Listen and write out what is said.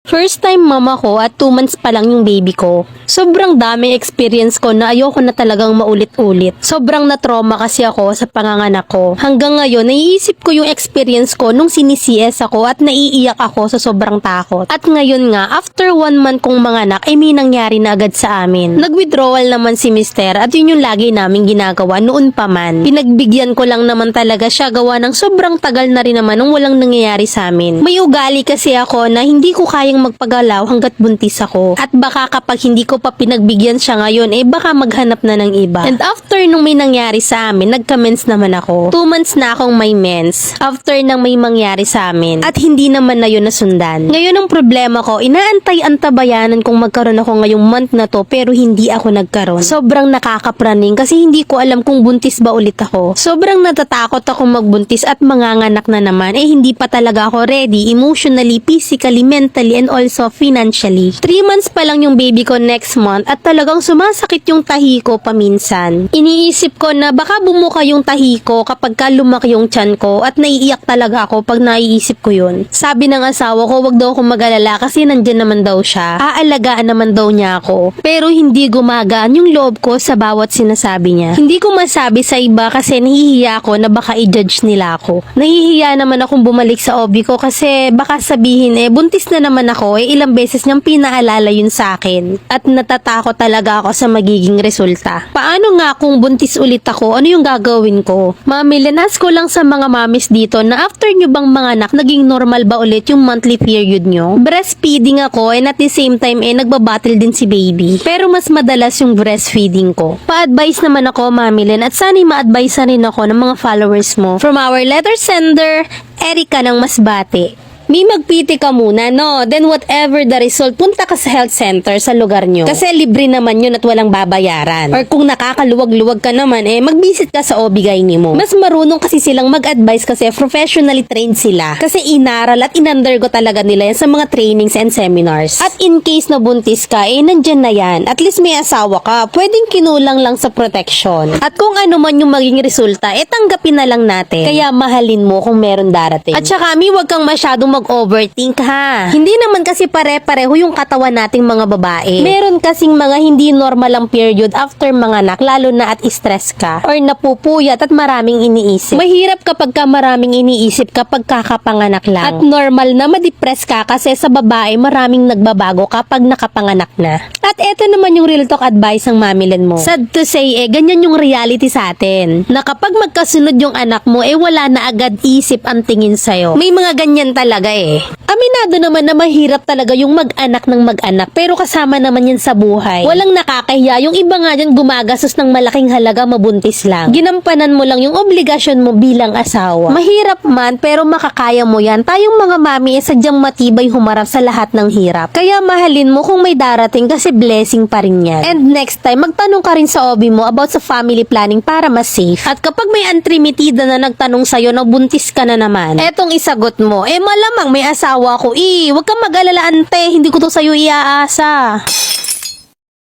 First time mama ko at 2 months pa lang yung baby ko. Sobrang daming experience ko na ayoko na talagang maulit-ulit. Sobrang na-trauma kasi ako sa panganganak ko. Hanggang ngayon, naiisip ko yung experience ko nung sinisies ako at naiiyak ako sa sobrang takot. At ngayon nga, after 1 month kong manganak, ay may nangyari na agad sa amin. Nag-withdrawal naman si mister at yun yung lagi namin ginagawa noon pa man. Pinagbigyan ko lang naman talaga siya gawa ng sobrang tagal na rin naman nung walang nangyayari sa amin. May ugali kasi ako na hindi ko kayang magpagalaw hanggat buntis ako. At baka kapag hindi ko pa pinagbigyan siya ngayon, baka maghanap na ng iba. And after nung may nangyari sa amin, nagka-mens naman ako. 2 months na akong may mens. After nang may mangyari sa amin. At hindi naman na yun nasundan. Ngayon ang problema ko, inaantay-antabayanan kung magkaroon ako ngayong month na to pero hindi ako nagkaroon. Sobrang nakakapraning kasi hindi ko alam kung buntis ba ulit ako. Sobrang natatakot akong magbuntis at manganganak na naman. Hindi pa talaga ako ready emotionally, physically, mentally, and also financially. 3 months pa lang yung baby ko next month at talagang sumasakit yung tahi ko paminsan. Iniisip ko na baka bumuka yung tahi ko kapag lumaki yung tiyan ko at naiiyak talaga ako pag naiisip ko yun. Sabi ng asawa ko wag daw akong mag-alala kasi nandyan naman daw siya. Aalagaan naman daw niya ako. Pero hindi gumagaan yung loob ko sa bawat sinasabi niya. Hindi ko masabi sa iba kasi nahihiya ako na baka i-judge nila ako. Nahihiya naman akong bumalik sa obi ko kasi baka sabihin buntis na naman ako ilang beses niyang pinaalala yun sa akin. At natatakot talaga ako sa magiging resulta. Paano nga kung buntis ulit ako, ano yung gagawin ko? Mami, linas ko lang sa mga mamis dito na after nyo bang manganak, naging normal ba ulit yung monthly period nyo? Breastfeeding ako and at the same time nagbabattle din si baby. Pero mas madalas yung breastfeeding ko. Pa-advise naman ako, Mami Len, at sana'y ma-advise na rin ako ng mga followers mo. From our letter sender, Erica ng Masbate. May magpiti ka muna, no? Then whatever the result, punta ka sa health center sa lugar nyo. Kasi libre naman yun at walang babayaran. Or kung nakakaluwag-luwag ka naman, mag-visit ka sa OB-GYN mo. Mas marunong kasi silang mag-advise kasi professionally trained sila. Kasi inaral at in-undergo talaga nila yan sa mga trainings and seminars. At in case na buntis ka, nandyan na yan. At least may asawa ka. Pwedeng kinulang lang sa protection. At kung ano man yung maging resulta, tanggapin na lang natin. Kaya mahalin mo kung meron darating. At saka, wag kang masyadong mag-overthink ha. Hindi naman kasi pare-pareho yung katawan nating mga babae. Meron kasing mga hindi normal ang period after manganak, lalo na at stress ka or napupuyat at maraming iniisip. Mahirap kapag ka maraming iniisip kapag kakapanganak lang. At normal na ma-depress ka kasi sa babae maraming nagbabago kapag nakapanganak na. At eto naman yung real talk advice ng Mami Len mo. Sad to say, ganyan yung reality sa atin. Na kapag magkasunod yung anak mo, wala na agad isip ang tingin sa'yo. May mga ganyan talaga Aminado naman na mahirap talaga yung mag-anak ng mag-anak pero kasama naman yan sa buhay. Walang nakakahiya. Yung iba nga dyan gumagastos ng malaking halaga mabuntis lang. Ginampanan mo lang yung obligasyon mo bilang asawa. Mahirap man pero makakaya mo yan. Tayong mga mami sadyang matibay humarap sa lahat ng hirap. Kaya mahalin mo kung may darating kasi blessing pa rin yan. And next time, magtanong ka rin sa OB mo about sa family planning para mas safe. At kapag may antrimitida na nagtanong sa'yo na buntis ka na naman, etong isagot mo, malamang may asawa ko. Huwag kang mag-alala ante, hindi ko to sa'yo iaasa.